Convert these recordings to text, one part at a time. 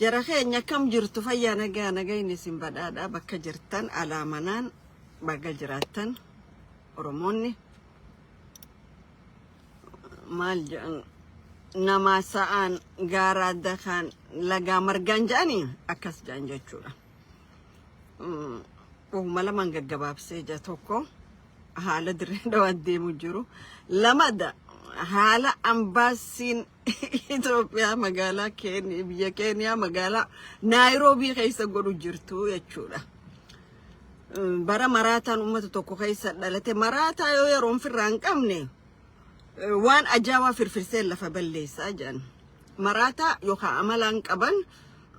جرخين يكم جرت فيا نجا نسيم بدادا بك جرتن على منان بقى جراتن رموني مال nama sa'an gara dakan laga marganjani akas janja chura malamang gaggabab seja tokko hala dirreda wadde mujuru lamada hala ambasin Ethiopia magala Kenya biya Kenya magala Nairobi keessa godhu jirtu jechuudha bara maraataan ummata tokko keessa dhalate maraataa yoo yeroon firraan qabne waan ajaa'aa firfirsee lafa balleessaa jedhan maraataa yookaan amalaan qaban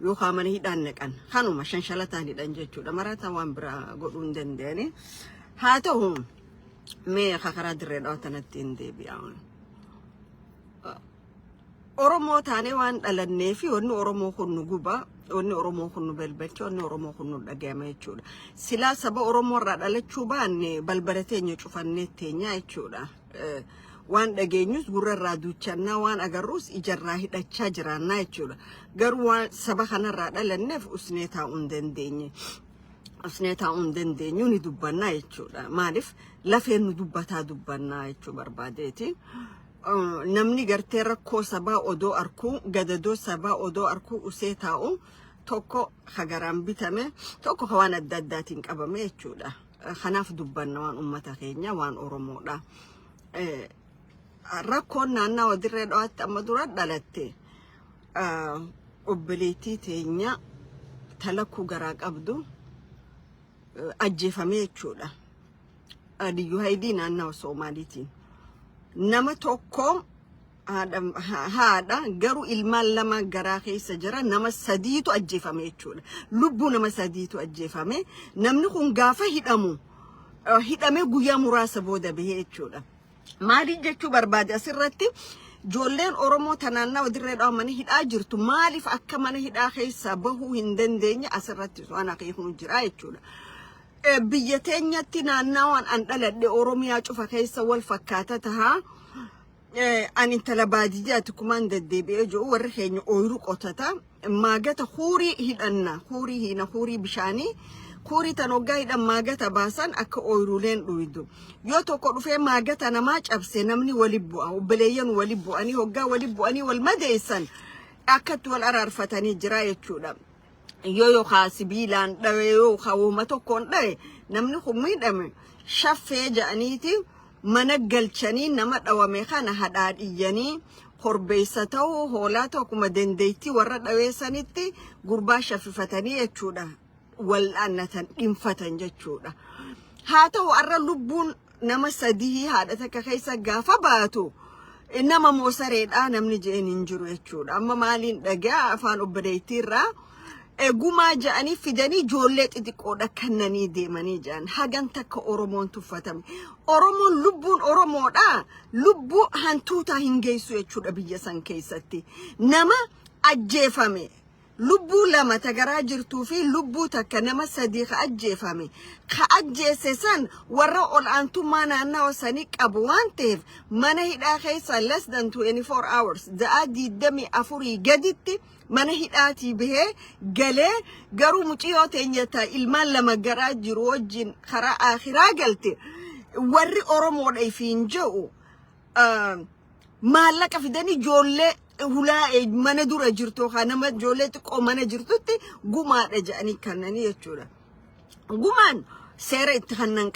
yookaan mana hidhaan naqan kanuma shanshalataan hidhan jechuudha maraataa waan biraa godhuu hin dandeenye haa ta'u mee karaa dirreedhaa tanatti hin deebi'an Oromoo taanee waan dhalannee fi wanni Oromoo kun nu guba wanni Oromoo kun nu balbalcha wanni Oromoo kun nu dhaga'ama jechuudha silaa saba Oromoo irraa dhalachuu baanne balbala teenya cufannee teenya jechuudha waan dhageenyus gurra irraa duuchannaa waan agarruus ijarraa hidhachaa jiraannaa jechuudha garuu waan saba kanarraa dhalanneef usnee taa'uu hin dandeenyu ni dubbannaa jechuudha maaliif lafeen nu dubbannaa jechuu barbaadeeti namni gartee rakkoo sabaa odoo arkuu gadadoo sabaa odoo arkuu usee taa'u tokko hagaraan bitame tokko waan adda addaatiin qabame jechuudha kanaaf dubbanna waan ummata keenya waan Oromoodha rakkoon naannaa wadirree dhawaatti amma dura dhalatte obboleettii teenya talakkuu garaa qabdu ajjeefame jechuudha Aliyyuu Haayilii naannaa Soomaaliitiin nama tokko haadha garuu ilmaan lama garaa keessa jira nama sadiitu ajjeefame jechuudha lubbuu nama sadiitu ajjeefame namni kun gaafa hidhame guyyaa muraasa booda bahee jechuudha maaliif jechuu barbaade asirratti ijoolleen Oromoo tanaannaa wadirree dhawa mana hidhaa jirtu maaliif akka mana hidhaa keessa bahuu hin dandeenye asirratti waan akeeknu jira jechuudha biyya teenyatti naannawaan an dhaladhe Oromiyaa cufa keessa wal fakkaata tahaa ani intala baadiyyaatti kumaan deddeebi'ee jiru warri keenya ooyiruu qotata maagata huurii hidhanna huurii bishaanii kurii tan hoggaa hidhan maagata baasan akka ooyiruuleen dhuydu yoo tokko dhufee maagata namaa cabse namni wali bu'a obboleeyyan wali bu'anii hoggaa wali bu'anii wal madeessan akkatti wal araarfatanii jira jechuudha yoo yookaan sibiilaan dhawe yoo hawwuma tokkoon dhawe namni kun miidhame shaffee ja'aniiti mana galchanii nama dhawame kana hadhaadhiyyanii korbeessa ta'uu hoolaa ta'u akkuma dandeettii warra dhaweessanitti gurbaa shaffifatanii jechuudha wal'aannatan dhinfatan jechuudha haa ta'u arra lubbuun nama sadii haadha takka keessa gaafa baatu nama moosareedhaa namni je'een hin jiru jechuudha amma maaliin dhagaa afaan obboleettiirraa gumaa ja'anii fidanii ijoollee xixiqqoodha kannanii deemanii ja'an hagan takka Oromoon tuffatame Oromoon lubbuun Oromoodha lubbuu hantuutaa hin geessu jechuudha biyya san keessatti nama ajjeefame lubbuu lama tagaraa jirtuu fi lubbuu takka nama sadii ka ajjeese san warra ol'aantummaa naannawaa sanii qabu waan ta'eef mana hidhaa keessa less than 24 hours da'a 24 gaditti mana hidhaatii bahee galee garuu muciyyoo teenyata ilmaan lama garaa jiru wajjin karaa akhiraa galte warri Oromoodha ifiin jedhu maallaqa fidanii ijoollee hulaa mana dura jirtu nama ijoollee xiqqoo mana jirtutti gumaadha jedhanii kannanii jechuudha gumaan seera itti kannan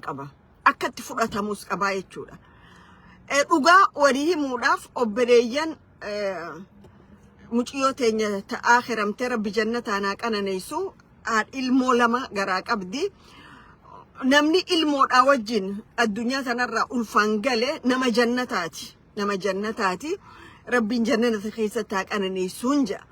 qaba akkatti fudhatamus qaba jechuudha dhugaa walii himuudhaaf obboleeyyan muciyyoo teenya ta'aa hiramtee rabbi jannataa naa qananeysu ilmoo lama garaa qabdi namni ilmoodhaa wajjin addunyaa sanarraa ulfaan gale nama jannataati rabbiin jannata keessatti haa qananeysuun jedha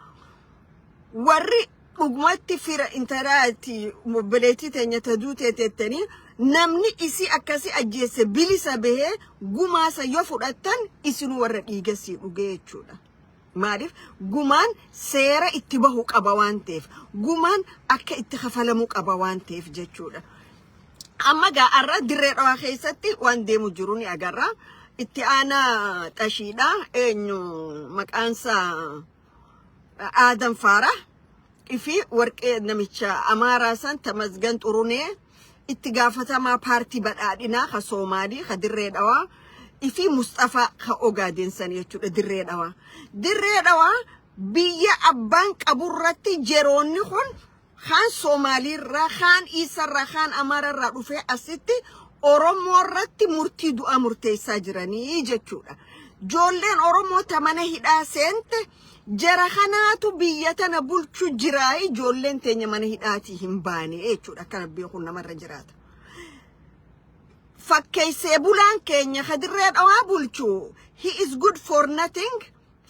warri dhugumatti fira intaraati obboleettii teenya taduu teeteettanii namni isi akkasi ajjeesse bilisa bahee gumaasa yoo fudhattan isinuu warra dhiigasii dhugee jechuudha maaliif gumaan seera itti bahu qaba waan ta'eef gumaan akka itti kafalamuu qaba waan ta'eef jechuudha amma gaarra dirree dhawaa keessatti waan deemu jiru ni agarra itti aanaa xashiidha eenyu maqaansa آدم فارح في ورق نمشى أمارة سن تمزجن تروني اتقافة ما بارتي بدأنا خسومالي خدري دوا في مصطفى خأوجادين سنة دري دوا بيا أبانك أبو رتي جيروني خان سومالي را خان إيسر را خان أمارة را رفع أستي أورمو رتي مرتي دعا مرتي ساجراني جتشورا جولين أورمو تمنه هدا سنت جرا خاناتو بيتنا بولشو جراي جولين تيني منه هداتي همباني جتشورا كان بيخون نمر جرات فكيسي بولان كينيا خدرين أو بولشو he is good for nothing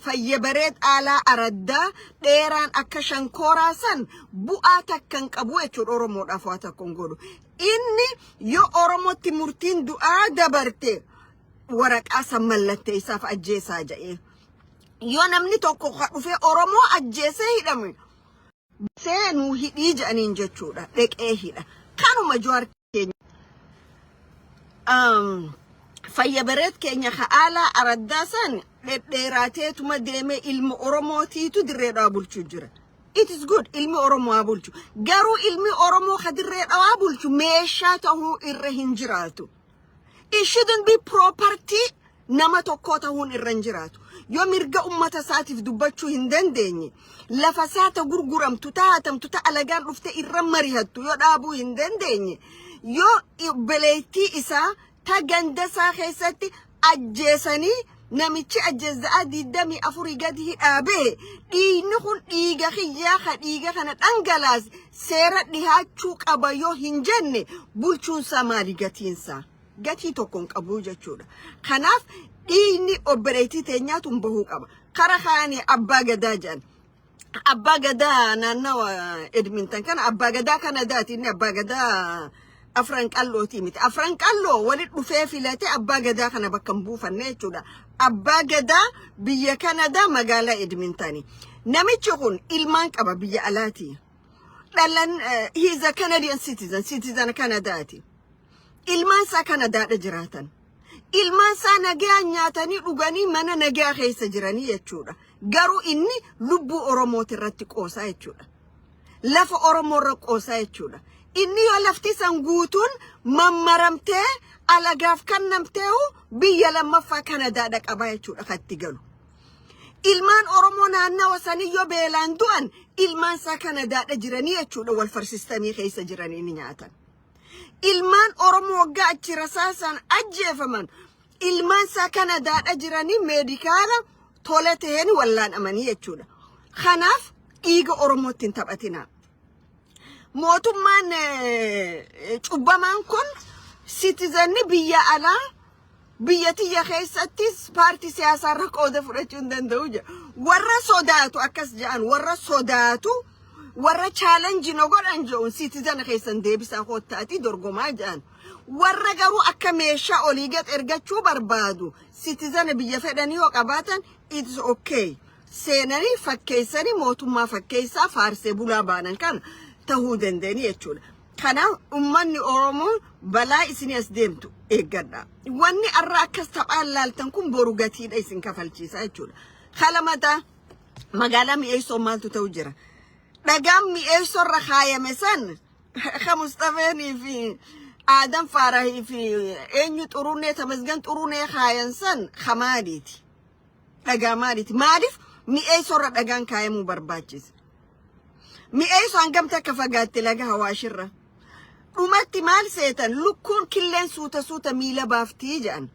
فيبرد على أردا ديران أكشان كوراسان بؤاتا كان كبوة أورمو رفواتا كونغورو إني يو أورمو تمرتين دعا دبرتي ورق أسا ملتي ساف أجيسا جاي يو نمني توقو خطفي أورمو أجيسا هدامي سينو هديج أنين جاتشورا لك هدا كانوا مجوار كينيا فيبرد كينيا خالا أرداسان ديراتي تما ديمي ilmu Oromooti tu dirreedhaa bulchu jira. It is good ilmi Oromoo bulchu. Garuu ilmi Oromoo kadirreedhaa bulchu meeshaa ta'uu irra hin jiraatu. It shouldn't be property nama tokko ta'uun irra hin jiraatu. Yoo mirga ummata isaatiif dubbachuu hin dandeenye lafa isaata gurguramtu taatamtu ta alagaan dhufte irra marihattu yoo dhaabuu hin dandeenye yoo beleettii isaa ta ganda isaa keessatti ajjeesanii namichi ajjezaa diidami afuri gadi hidhaabee dhiigni kun dhiiga xiyyaa ka dhiiga kana dhangalaas seera dhihaachuu qaba yoo hin jenne bulchuunsaa maali gatiinsaa gatii tokkoon qabuu jechuudha. Kanaaf dhiigni obboleettii teenyaatu bahuu qaba. Kara kaanii abbaa gadaa jedhan. Abbaa gadaa naannawa Edmonton kana abbaa gadaa Kanadaati inni abbaa gadaa Afran qallooti miti. Afran qalloo walit dhufee filate abbaa gadaa kana bakka hin buufanne jechuudha. Abbaa gadaa biyya Kanadaa magaalaa Edmontoni. Namichi kun ilmaan qaba biyya alaati. Dhalan he is a Canadian citizen Kanadaati. Ilmaan isaa Kanadaadha jiraatan. Ilmaan isaa nagaa nyaatanii dhuganii mana nagaa keessa jiranii jechuudha. Garuu inni lubbuu Oromooti irratti qoosaa jechuudha. Lafa Oromoo irra qoosaa jechuudha. Inni yoo lafti san guutuun mammaramtee alagaaf kannamteehu biyya lammaffaa Kanadaadha qabaa jechuudha katti galu. Ilmaan Oromoo naannawa sanii yoo beelaan du'an ilmaan isaa Kanadaadha jiranii jechuudha wal farsistanii keessa jiranii ni nyaatan. Ilmaan Oromoo waggaa achi rasaasan ajjeefaman ilmaan isaa Kanadaadha jiranii meedikaala tola ta'een wallaanamanii jechuudha. Kanaaf dhiiga Oromootti hin taphatinaa. Mootummaan cubbamaan kun citizenni biyya alaa biyya tiyya keessattis paartii siyaasaa irra qooda fudhachuu hin danda'u jedha. Warra sodaatu akkas jedhan warra sodaatu warra challenge no godhan jedhuun citizen keessan deebisaa koottaati dorgomaa jedhan. Warra garuu akka meeshaa olii gad ergachuu barbaadu citizen biyya fedhanii yoo qabaatan it's okay. Seenanii fakkeessanii mootummaa fakkeessaa faarsee bulaa baanan kana tahuu dandeenye jechuudha. Kanaaf ummanni Oromoo balaa isin as deemtu eeggadha. Wanni arra akkas taphaan laaltan kun boru gatiidha isin kafalchiisa jechuudha. Kalamata magaalaa mi'eessoo maaltu ta'u jira. Dhagaan mi'eessoo irra kaayame san ka Mustafeenii fi Adam Faarahii fi eenyu Xuruunee Tamasgan Xuruunee kaayan san kamaaliiti. Dhagaa maaliiti? Maaliif mi'eessoo irra dhagaan kaayamuu barbaachisa? Mi'eessoo hangam takka fagaatte laga Hawaashirra. Dhumatti maal seetan lukkuun killeen suuta miila baaftii jedhan.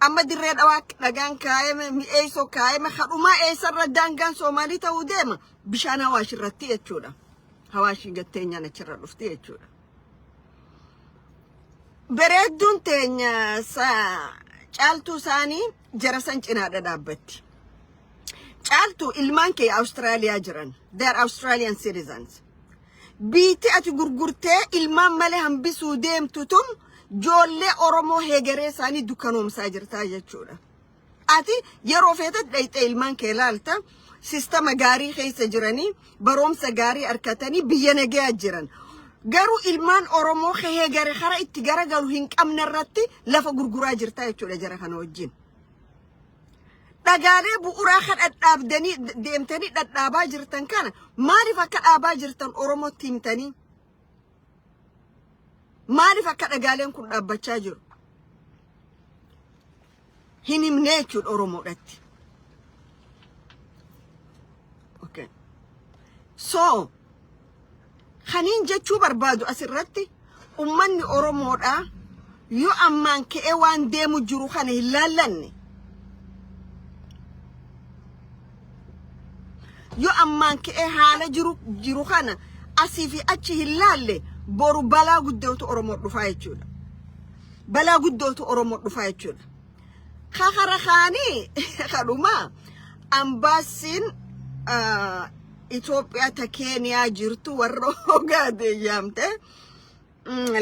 Amma dirree dhawaa dhagaan kaayame mi'eessoo kaayame kadhumaa eessarra daangaan Soomaalii ta'uu deema bishaan Hawaashirratti jechuudha. Hawaashii gatteenyaan achirra dhufti jechuudha. Bareedduun teenya caaltuu isaanii jara san cinaadha dhaabbatti. Caaltuu ilmaan kee Austraaliyaa jiran. They are Australian citizens. Biitti ati gurgurtee ilmaan malee hambisuu deemtu tun joollee Oromoo heegaree isaanii dukkanoomsaa jirtaa jechuudha. Ati yeroo feetat dhayxee ilmaan kee laalta sistema gaarii keessa jiranii baroomsa gaarii arkatanii biyya nagaa jiran. Garuu ilmaan Oromoo heegaree kara itti garagalu hin qabne irratti lafa gurguraa jirtaa jechuudha jara kana wajjin. dhagaalee bu'uuraa kan dhadhaabdanii deemtanii dhadhaabaa jirtan kana maaliif akka dhaabaa jirtan Oromootti himtanii? Maaliif akka dhagaaleen kun dhaabbachaa jiru? Hin himne jechuudha Oromoodhatti. Okay. So, kaniin jechuu barbaadu asirratti ummanni Oromoodhaa yoo ammaan ka'ee waan deemu jiru kana hin laallanne, yoo ammaan ka'ee haala jiru kana asii fi achi hin laalle boru balaa guddootu Oromoo dhufaa jechuudha. Balaa guddootu Oromoo dhufaa jechuudha. Kakara kaanii kadhuma ambaasiin Itoophiyaa ta Keeniyaa jirtu warra Ogaadeen yaamte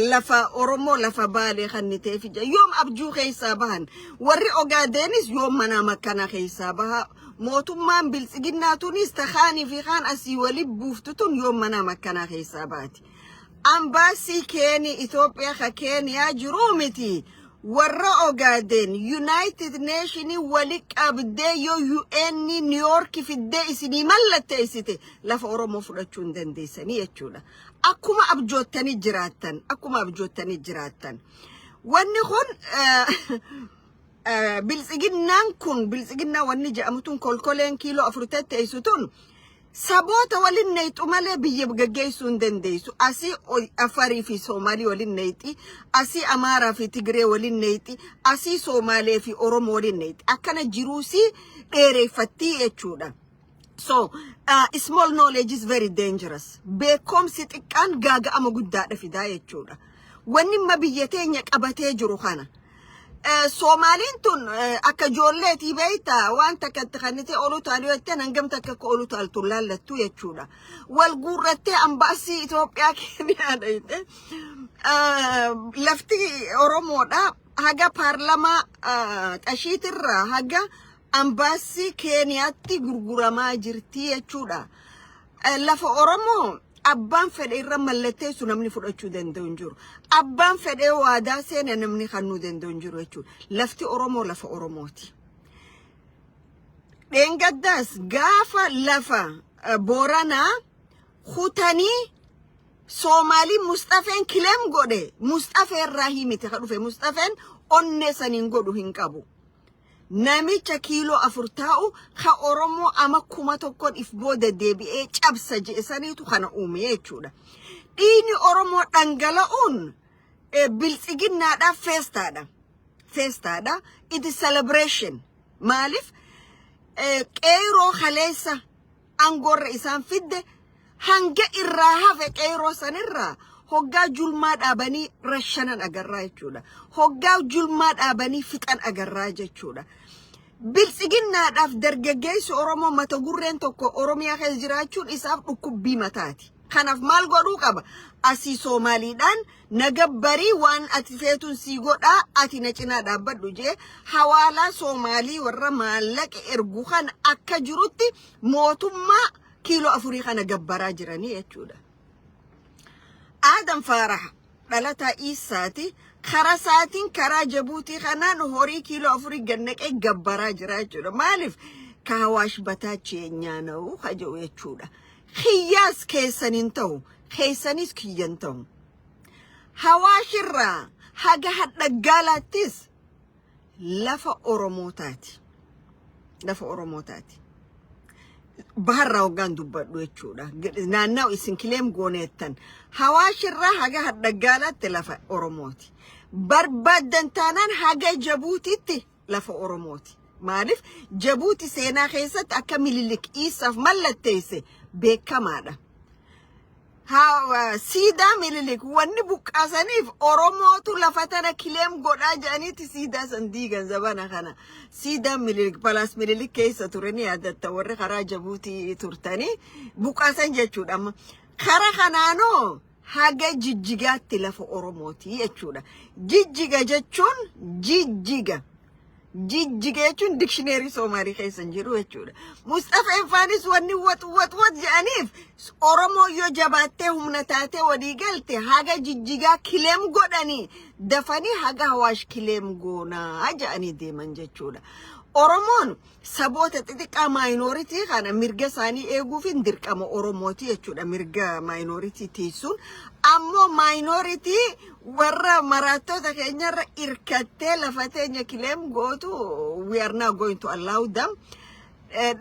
lafa Oromoo lafa Baalee kannitee fi yoom abjuu keessaa bahan warri Ogaadeenis yoom mana makkana keessaa baha mootummaan biltsiginnaatuunis takaanii fi kaan asii wali buuftutun yoom mana makkana keessaa baati. Ambaasii Itoophiyaa ka Keeniyaa jiruu miti. Warra Ogaadeen United Nations wali qabdee yoo UN New York fiddee isinii mallatteessite lafa Oromoo fudhachuu hin dandeessanii jechuudha. Akkuma abjoottanii jiraattan. Wanni kun biltsiginnaa wanni jedhamtuun kolkoleen kiiloo 40 teessutun saboota walin neexu malee biyya gaggeessuu hin dandeessu. Asii Afarii fi Soomaalii walin neexi, asii Amaaraa fi Tigree walin neexi, asii Soomaalee fi Oromoo walin neexi. Akkana jiruusii dheereeffattii jechuudha. So, small knowledge is very dangerous. Beekumsi xiqqaan gaaga'ama guddaadha fidaa jechuudha. Wanni ma biyya teenya qabatee jiru kana. Soomaalin tun akka ijoolleetii beeyta waan takka kannite olu taali jettee hangam takka akka olu taaltu laallattu jechuudha. Wal guurrattee ambaasii Itoophiyaa Keeniyaa dhayite lafti Oromoodha haga paarlamaa xashiitirraa haga ambaasii Keeniyaatti gurguramaa jirti jechuudha. Lafa Oromoo abbaan fedhe irra mallatteessu namni fudhachuu danda'u hin jiru. Abbaan fedhe waadaa seene namni kannuu danda'u hin jiru jechuudha. Lafti Oromoo lafa Oromooti. Dheengaddaas gaafa lafa Booranaa kutanii Soomaalii Mustafeen kileem godhe. Mustafeen irraa himite ka dhufe. Mustafeen onne saniin godhu hin qabu. Namicha kiiloo 4 taa'u ka Oromoo ama 1,000 if booda deebi'ee cabsa jeesaniitu kana uume jechuudha. Dhiini Oromoo dhangala'uun biltsiginnaadhaaf feestaadha. It is celebration. Maaliif qeeroo kaleessa angorra isaan fidde hanga irraa hafe qeeroo sanirraa hoggaa julmaa dhaabanii rashanan agarraa jechuudha. Hoggaa julmaa dhaabanii fixan agarraa jechuudha. Biltsiginnaadhaaf dargaggeessi Oromoo mata gurreen tokko Oromiyaa keessa jiraachuun isaaf dhukkubbii mataati. Kanaaf maal godhuu qaba? Asii Soomaaliidhaan nagabbarii waan ati feetuun sii godhaa ati na cinaa dhaabbadhu jee hawaalaa Soomaalii warra maallaqa ergu kan akka jirutti mootummaa kiiloo 4 kana gabbaraa jiranii jechuudha. Adam Farah dhalataa Isaati karaa saatiin karaa Jabuutii kanaan horii kiiloo 4 gannaqee gabbaraa jira jechuudha. Maaliif Kawaash bataachi nyaana'u haja'u jechuudha. Khiyyaas keessanin ta'u keessanis kiyyan ta'u. Hawaashirraa haga hadha gaalaattis lafa Oromootaati. Lafa Oromootaati. Baharraa hoggaan dubbadhu jechuudha. Naannoo isin kileem gooneettan. Hawaashirraa haga hadha gaalaatti lafa Oromooti. Barbaadan taanaan haga Jabuutiitti lafa Oromooti. Maaliif Jabuuti seenaa keessatti akka Minilik isaaf mallatteesse beekamaadha. Siidaa Minilik wanni buqqaasaniif Oromootu lafa tana kileem godhaa jedhaniiti siidaa san diigan zabana kana. Siidaa Minilik Palaas Minilik keessa turanii yaadatta warri karaa Jabuutii turtanii buqqaasan jechuudha. Karaa kanaanoo haga Jijjigaatti lafa Oromooti jechuudha. Jijjiga jechuun jijjiga. Jijjiga jechuun dictionary Somaalii keessa jiru jechuudha. Mustafa Enfaanis wanni wat jedhaniif Oromoo yoo jabaattee humna taatee walii galte haga Jijjigaa kileem godhanii dafanii haga Hawaash kileem goonaa jedhanii deeman jechuudha. Oromoon saboota xixiqqaa minority kana mirga isaanii eeguuf hin dirqama Oromooti jechuudha mirga minority tiisuun ammoo minority warra maraatota keenyarra irkattee lafa teenya kileem gootu we are not going to allow them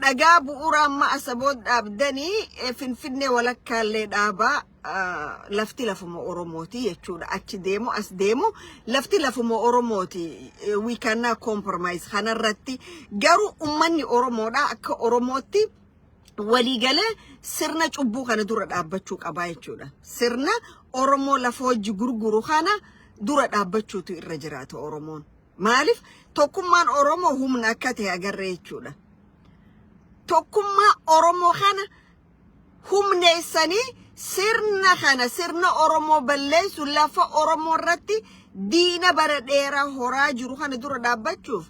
dhagaa bu'uura amma asaboot dhaabdanii finfinnee walakkaallee dhaabaa lafti lafuma Oromooti jechuudha achi deemu as deemu lafti lafuma Oromooti we cannot compromise kanarratti garuu ummanni Oromoodha akka Oromootti waliigalee sirna cubbuu kana dura dhaabbachuu qaba jechuudha sirna Oromoo lafa hojii gurguru kana dura dhaabbachuutu irra jiraata Oromoon maaliif tokkummaan Oromoo humna akka ta'e agarree jechuudha tokkummaa Oromoo kana humneessanii sirna Oromoo balleessu lafa Oromoo irratti diina bara dheeraa horaa jiru kana dura dhaabbachuuf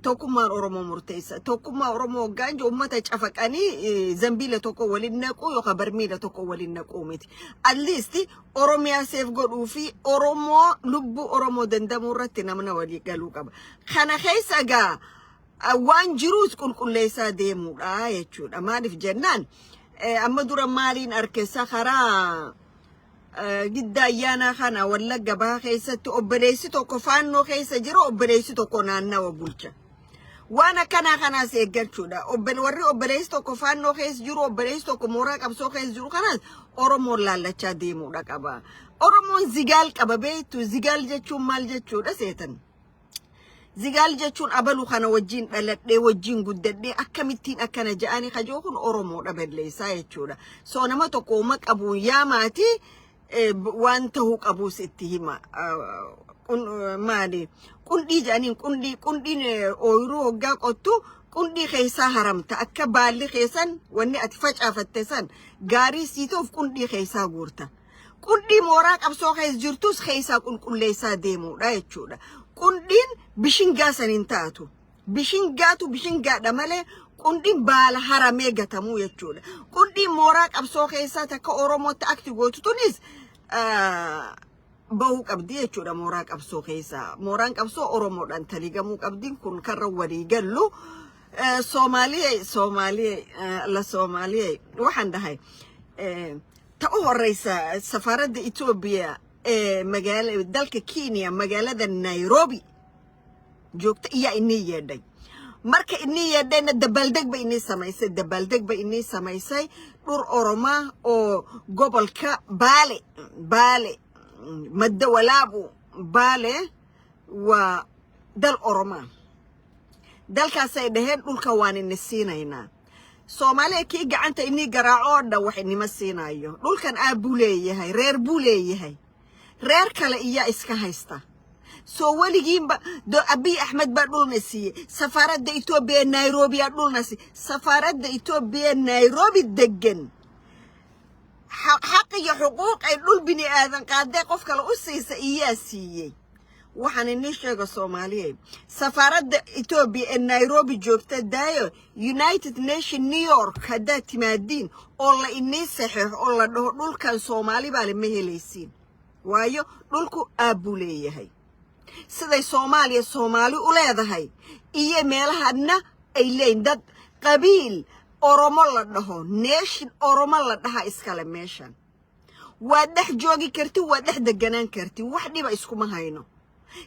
tokkummaan Oromoo murteessa tokkummaa Oromoo gaanjo ummata cafaqanii zambiila tokko waliin naquu yookaan barmiila tokko waliin naquu miti at least Oromiyaa seef godhuu fi Oromoo lubbuu Oromoo dandamuu irratti namna walii galuu qaba kana keessa gaa waan jiruus qulqulleessaa deemuudha jechuudha maaliif jennaan amma dura maaliin arkeessa karaa gidda ayyaana kana Wallagga Bahaa keessatti obboleessi tokko faannoo keessa jira obboleessi tokko naannawa bulcha waan akkana kanaas eeggachuudha warri obboleessi tokko faannoo keessa jiru obboleessi tokko mooraa qabsoo keessa jiru kanaas Oromoon laallachaa deemuudha qaba Oromoon zigaal qaba beektu zigaal jechuun maal jechuudha seetan zigaal jechuun abalu kana wajjin dhaladhee wajjin guddadhee akkamittiin akkana ja'anii kajoo kun Oromoodha balleessaa jechuudha soo nama tokko uma qabuun yaamaati waan ta'uu qabuus itti hima maali qundii ja'aniin qundiin ooyiruu hoggaa qottu qundii keessaa haramta akka baalli keessan wanni ati facaafatte san gaarii siituuf qundii keessaa guurta qundii mooraa qabsoo keessa jirtus keessaa qulqulleessaa deemuudha jechuudha qundiin bishingaa saniin taatu bishingaadha malee qundiin baala haramee gatamuu jechuudha qundiin mooraa qabsoo keessaa takka Oromootti akti gootu tunis bahuu qabdi jechuudha mooraa qabsoo keessaa mooraan qabsoo Oromoodhaan taligamuu qabdi kun karra walii gallu Soomaaliyaa waxaan dhahay ta'u horeysa safaaradda Itoobiyaa magaalada dalka Kenya magaalada Nairobi joogta iya inni yeedhay marka inni yeedhayna dabaaldeg ba inni samaysay dhur Oromaa oo gobolka Baale madda walaabu Baale wa dal Oromaa dalkaasay dhaheen dhulka waan inni siinaynaa Soomaaliya kii gacanta inni garaacoodha wax inima siinayo dhulkan aabuu leeyahay reer buu leeyahay reer kale iya iska haysta soo waligiinba Abiy Ahmed baa dhulna siiyey safaaradda Itoobiya Nairobi yaa dhulna siiyey safaaradda Itoobiya Nairobi degan xaq iyo xuquuq ay dhul bini aadan qaadday qof kale u siisa iyaa siiyey waxaan inii sheego Soomaaliya safaaradda Itoobiya ee Nairobi joogta daayo United Nation New York hadda timaadiin oo la inii saxiix oo la dhaho dhulkan Soomaali baa la mehelaysiin waayo dhulku aabuu leeyahay siday Soomaaliya Soomaali u leedahay iyo meelahadna ay leeyihiin dad qabiil Oromo la dhaho nation Oromo la dhaha iskale meeshan waa dhex joogi karti waa dhex deganaan karti wax dhiba iskuma hayno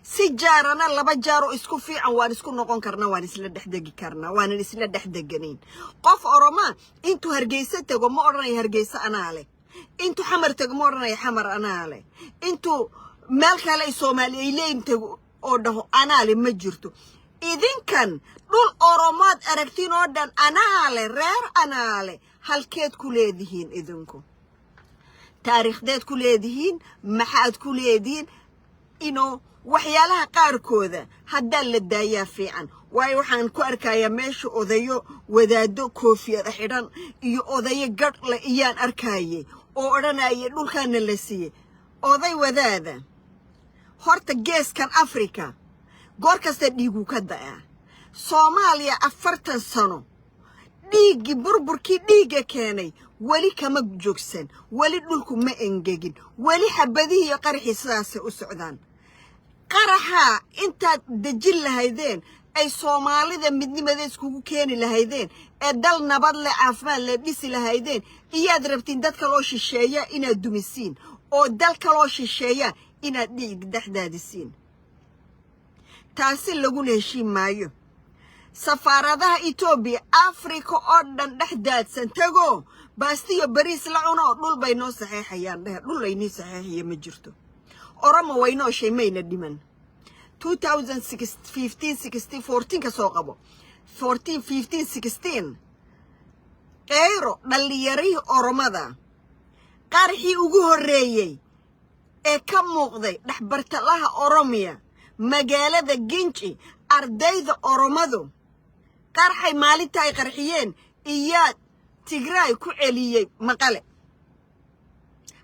si jaarana laba jaaro isku fiican waan isku noqon karna waan isla dhex degi karna waan isla dhex deganeyn qof Oromo intuu Hargeysa tago ma oranay Hargeysa anaa leh intuu xamar tago ma oranay xamar anaa leh intuu meel kale Soomaaliya leeyin tago oo dhaho anaa leh ma jirto idinkan dhul Oromood aragtiin oo dhan anaa leh reer anaa leh halkeed ku leedihiin idinku taariikhdeed ku leedihiin maxaad ku leedihiin inoo waxyaalaha qaarkooda hadda la daayaa fiican waayo waxaan ku arkayaa meesha odayo wadaado koofiyad xidhan iyo odayo gadh la iyaan arkayay oo oranayay dhulkaana la siiyay oday wadaada horta geeskan Afrika goor kasta dhiigu ka daa Soomaaliya 40 sano dhiigi burburkii dhiiga keenay wali kama joogsan wali dhulku ma engegin wali xabadihi iyo qarxi sidaas u socdaan qaraxa inta dajil lahaydeen أي صومالي ذا مدني مدرس كوكو كيني لهيدين الدل نبض لعافمان لبسي لهيدين إيا دربتين داد كالوش الشاية إنا الدوميسين أو دال كالوش الشاية إنا ديك دحداد السين تاسين لغون هشيم مايو سفارة إيتوبيا أفريكا أردن دحداد سنتاغو باستيو بريس لعونا دول بينو صحيحيان دول ليني صحيحية مجرتو أورامو وينو شي مين الدمان 2015 16 14 كسوقبو 14 15 16 غيرو دلياري أورمادا قارحي ugu horeeyay ee ka muuqday dhaxbartalaha Oromiya magaalada Ginchi ardayda Oromadu qarxay maalinta ay qarxiyeen iyo Tigray ku celiyay maqale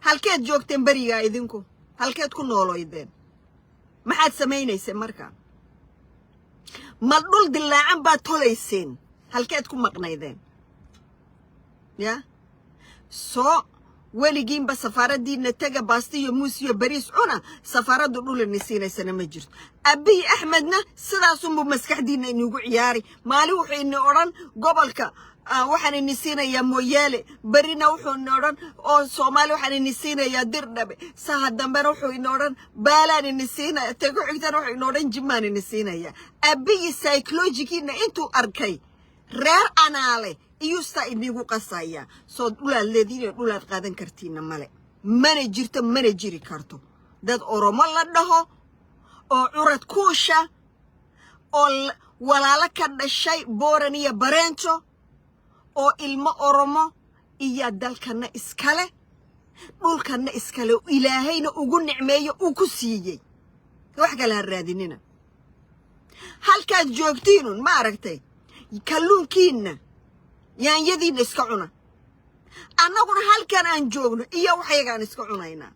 halkeed joogteen bariga idinku halkeed ku nooloydeen maxaad sameeynaysaa marka ma dhul dilaacan baad tolayseen halkeed ku maqnaydeen ya soo weligiin ba safaaradiina taga baastiyo muusiyo bariis cuna safaaradu dhul nisiinaysana ma jirto abiy ahmedna sidaas uu maskaxdiina inugu ciyaari maali wuxuu inoo oran gobolka waxaan inisiinayaa mooyaale barina wuxuu inoo oran oo Soomaali waxaan inisiinayaa dirdhabe saha dambena wuxuu inoo oran baalaan inisiinaya tago xigtan wuxuu inoo oran jimaan inisiinaya abiy psychological intuu arkay reer anaale iyuusta inigu qasaya soo dhulaleedina dhulaad qaadan kartiina male mana jirto mana jiri karto dad Oromo la dhaho oo curad kuusha oo walaala ka dhashay Booran iyo Bareento oo ilmo Oromo iyo dalkana iskale dhulkana iskale ilaahayna ugu nicmeeyo uu ku siiyay wax kala raadinina halkaad joogtiinun ma aragtay kalluunkiina yaanyadiina iska cuna annaguna halkan aan joogno iyo waxaygaan iska cunaynaa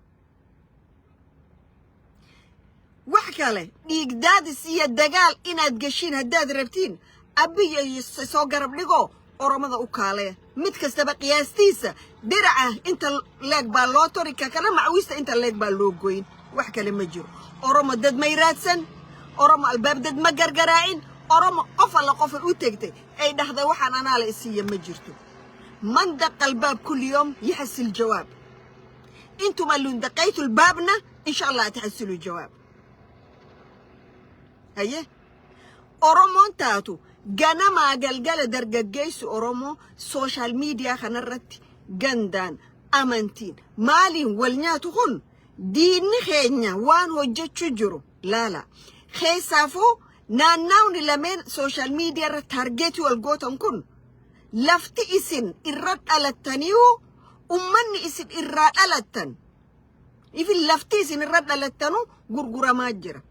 wax kale dhiigdaadis iyo dagaal inaad gashiin haddaad rabtiin abiy soo garab dhigo Oromada u kaale mid kastaba qiyaastiisa diraca inta leeg baa loo tori ka kala macwiista inta leeg baa loo gooyin wax kale ma jiro Oromo dad may raadsan Oromo albaab dad ma gargaraacin Oromo qof alla qof u tagtay ay dhaxday waxaan ana la isiiyo ma jirto man daqa albaab kul yawm yahsil jawaab intum allun daqaytu albaabna insha Allah tahsilu jawaab haye Oromo taatu ganama galgala dargagaysu Oromo social media khanarati gandan amantin malin walnyaatu khun diinni khenya waan hojjechu jiro la kheesafo naannawni lameen social media ra target wal gootan kun lafti isin irrad alattaniu ummanni isin irrad alattan ifin lafti isin irrad alattanu gurguramaa jira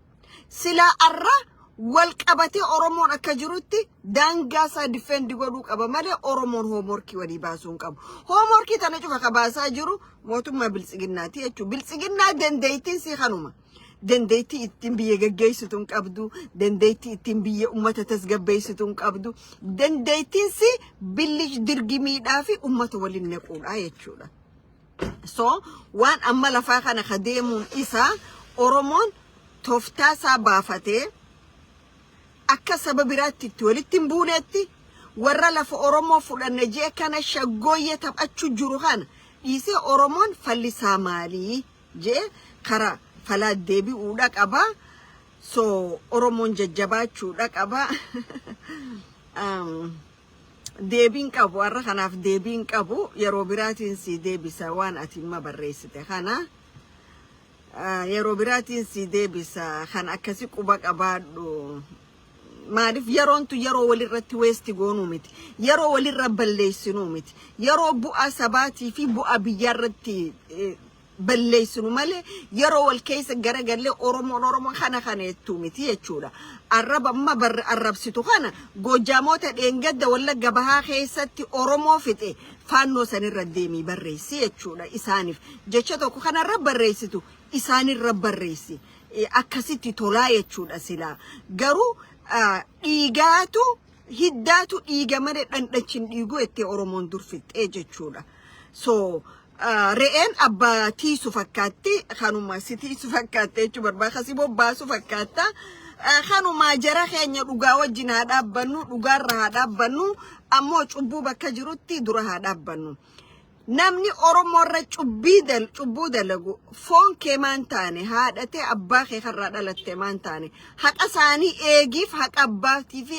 sila arra wal qabate Oromon akka jirutti dangaasa defend godhu qaba male Oromon homework wadi baasun qabu homework tana cufa qabaasa jiru mootummaa biltsiginnaati jechu biltsiginnaa dandeeytiin si khanuma dandeeyti ittiin biyya gaggeessituun qabdu dandeeyti ittiin biyya ummata tasgabbeessituun qabdu dandeeytiin si billish dirgimiidhaa fi ummata waliin nequudha jechuudha so waan amma lafaa kana kadeemuun isaa Oromoon toftaasaa baafatee akka sababiraatti walitti buunetti warra lafa Oromoo fudhanne jee kana shaggooyye taphachuu jiru kana dhiisee Oromoon fallisaa maalii jee karaa falaa deebi'uudha qaba so Oromoon jajjabaachuudha qaba deebiin qabu warra kanaaf deebiin qabu yeroo biraatiin si deebisa waan ati ma barreessite kana yeroo biraatiin si deebisa kan akkasi quba qabaadhu maarif yeroontu yeroo walirratti weesti goonuu miti yeroo walirra balleessinuu miti yeroo bu'aa sabaatii fi bu'aa biyyarratti balleessinu malee yeroo wal keessa garagalee Oromoo kana kaneettu miti jechuudha arraba amma arrabsitu kana Gojaamoota dheengadda Wallagga Bahaa keessatti Oromoo fixe faannoo sanirra deemii barreessi jechuudha isaaniif jecha tokko kanarra barreessitu isaanirra barreessi akkasitti tolaa jechuudha silaa garuu dhiigaatu hiddaatu dhiiga malee dhandhachin dhiiguu itti Oromoon durfixee jechuudha so re'een abbaatii su fakkaatti kanuma sitii su fakkaatti jechuudha barbaakasi bobbaasu fakkaata خانو ما جرى خيني رجع وجنا هذا بنو رجع هذا بنو أموج أبو بكجروتي درا هذا بنو namni Oromoorra cubbuu dalagu foon kee maan taane haadhatee abbaa kee karraa dhalatte maan taane haqa isaanii eegiif haqa abbaatii fi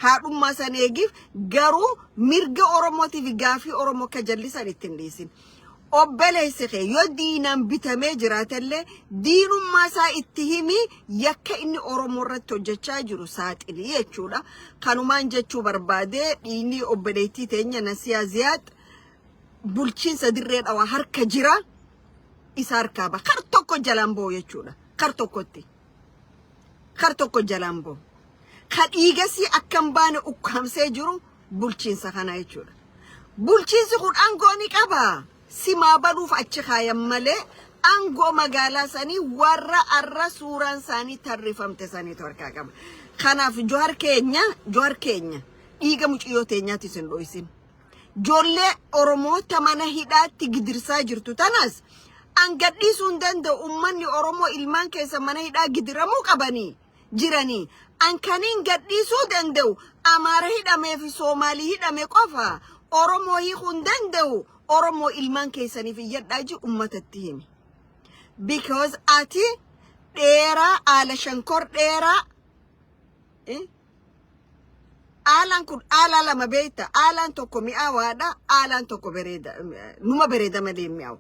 haadhummaa san eegiif garuu mirga Oromootiif gaafii Oromoo ka jallisan ittiin dhiisin. Obboleessi kee yoo diinaan bitamee jiraatellee diinummaa isaa itti himi yakka inni Oromoorratti hojjechaa jiru saaxilii jechuudha. Kanumaan jechuu barbaadee dhiinni obboleettii teenya Nasiyaa Ziyaad bulchiinsa dirree dhawaa harka jira isa harkaa ba kar tokko jalamboo jechuudha kar tokko jalamboo ka dhiigasi akkam baane ukkamsee jiru bulchiinsa kana jechuudha bulchiinsi kun aangoo ni qaba simaa baduuf achi kaayan malee aangoo magaalaa sanii warra arra suuraan sanii tarrifamte sanii harkaa qaba kanaaf Johaar keenya dhiiga muciyyoo teenyaatti sin dho'isin jolle Oromoo tamana hidhaatti gidirsaa jirtu tanas angadhiisuun danda'u ummanni Oromoo ilmaan keessa mana hidhaa gidiramuu qabanii jiranii ankaniin gadhiisuu danda'u Amaara hidhamee fi Soomaalii hidhame qofa Oromoo hiikuun danda'u Oromoo ilmaan keessaniif iyyadhaa ji ummatatti himi because ati dheeraa ala shankor dheeraa Alan kun ala lama beeta alan tokko mi'aawaadha alan tokko bereeda numa bereeda malee mi'aaw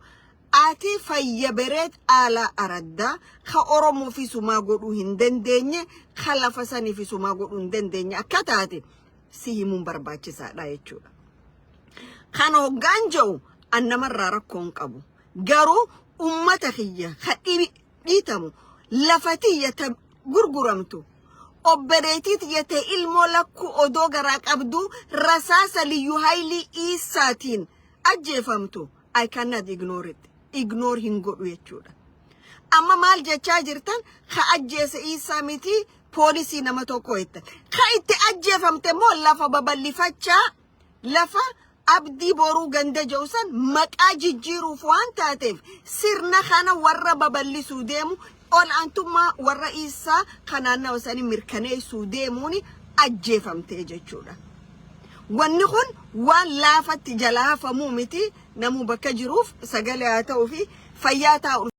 ati fayya bereed ala aradda ka Oromoo fi sumaa godhuu hin dandeenye ka lafa sanii fi sumaa godhuu hin dandeenye akka taate si himuun barbaachisaadha jechuudha. Kan hoggaan jiru annamarraa rakkoon qabu garuu ummata kiyya ka dhiitamu lafa tiyya gurguramtu obboleettii tiyyate ilmoo lakku odoo garaa qabdu rasaasa liyyuu haayilii isaatiin ajjeefamtu I cannot ignore hin godhu jechuudha. Amma maal jechaa jirtan ka ajjeese isaa miti poolisii nama tokko itti ka itti ajjeefamte moo lafa babal'ifachaa lafa abdii boruu ganda jawsan maqaa jijjiiruuf waan taateef sirna kana warra babal'isuu deemu ol antuma warra isaa kanaanna wasanii mirkaneessuu deemuuni ajjeefamte jechuudha. Wanni kun waan laafatti jalaa hafamuu miti namuu bakka jiruuf sagalee haa ta'uu fi fayyaa ta'u